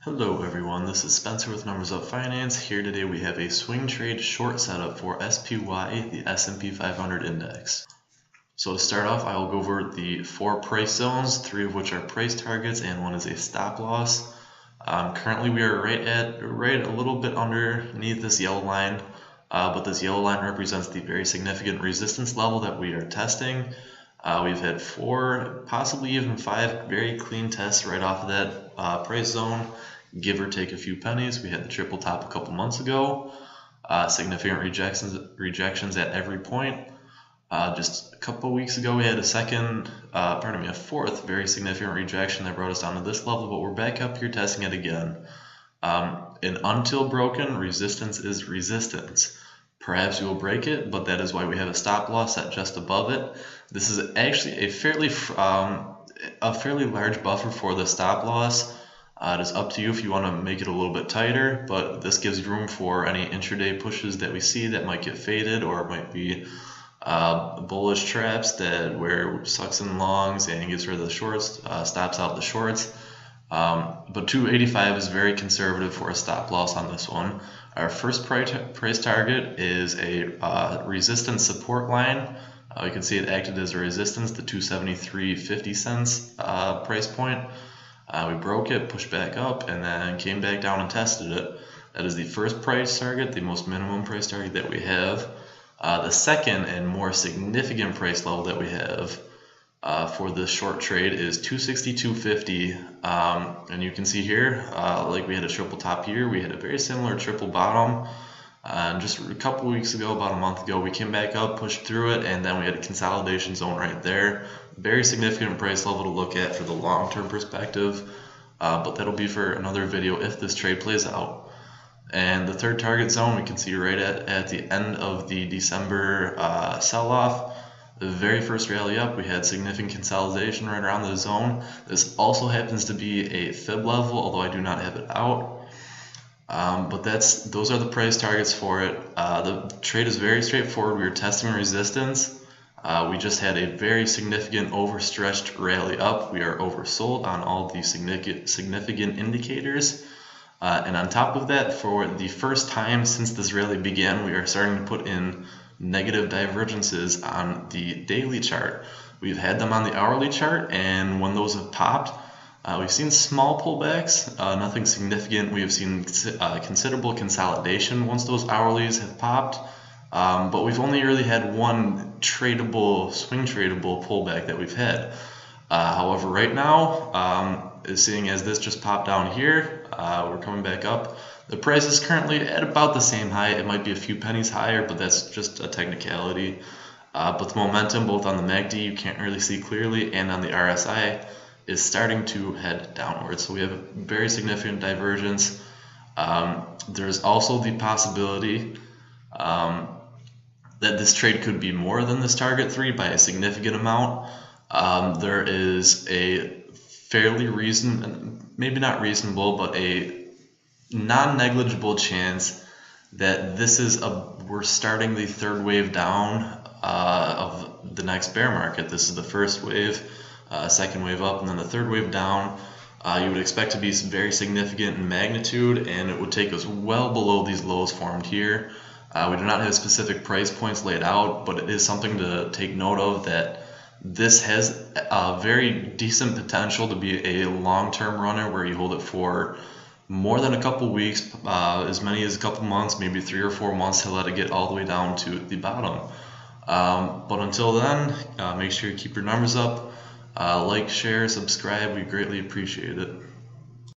Hello everyone, this is Spencer with Numbers Up Finance. Here today we have a swing trade short setup for SPY, the S&P 500 index. So to start off, I will go over the 4 price zones, 3 of which are price targets and 1 is a stop loss. Currently we are right a little bit underneath this yellow line, but this yellow line represents the very significant resistance level that we are testing. We've had 4, possibly even 5 very clean tests right off of that price zone, give or take a few pennies. We had the triple top a couple months ago, significant rejections at every point. Just a couple weeks ago we had a fourth very significant rejection that brought us down to this level, but we're back up here testing it again. And until broken, resistance is resistance. Perhaps you will break it, but that is why we have a stop loss set just above it. This is actually a fairly large buffer for the stop loss. It is up to you if you want to make it a little bit tighter, but this gives room for any intraday pushes that we see that might get faded, or might be bullish traps where it sucks in longs and gets rid of the shorts, stops out the shorts. But 285 is very conservative for a stop loss on this one. Our first price target is a resistance support line. You can see it acted as a resistance, the 273.50 price point. We broke it, pushed back up, and then came back down and tested it. That is the first price target, the most minimum price target that we have. The second and more significant price level that we have for this short trade is 262.50, and you can see here, like we had a triple top here, we had a very similar triple bottom. And just a couple weeks ago, about a month ago, we came back up, pushed through it, and then we had a consolidation zone right there. Very significant price level to look at for the long-term perspective, but that'll be for another video if this trade plays out. And the third target zone we can see right at the end of the December sell-off. The very first rally up, we had significant consolidation right around the zone. This also happens to be a fib level, although I do not have it out. But those are the price targets for it. The trade is very straightforward. We were testing resistance. We just had a very significant overstretched rally up. We are oversold on all the significant indicators. And on top of that, for the first time since this rally began, we are starting to put in negative divergences on the daily chart. We've had them on the hourly chart, and when those have popped, we've seen small pullbacks, nothing significant. We have seen considerable consolidation once those hourlies have popped, but we've only really had one swing tradable pullback that we've had. However, right now, seeing as this just popped down here, we're coming back up. The price is currently at about the same high. It might be a few pennies higher, but that's just a technicality. But the momentum, both on the MACD, you can't really see clearly, and on the RSI, is starting to head downwards. So we have a very significant divergence. There's also the possibility that this trade could be more than this target 3 by a significant amount. There is a fairly maybe not reasonable, but a non-negligible chance that we're starting the third wave down of the next bear market. This is the first wave, second wave up, and then the third wave down. You would expect to be very significant in magnitude, and it would take us well below these lows formed here. We do not have specific price points laid out, but it is something to take note of, that this has a very decent potential to be a long-term runner where you hold it for more than a couple weeks, as many as a couple months, maybe 3 or 4 months, to let it get all the way down to the bottom. But until then, make sure you keep your numbers up. Like, share, subscribe. We greatly appreciate it.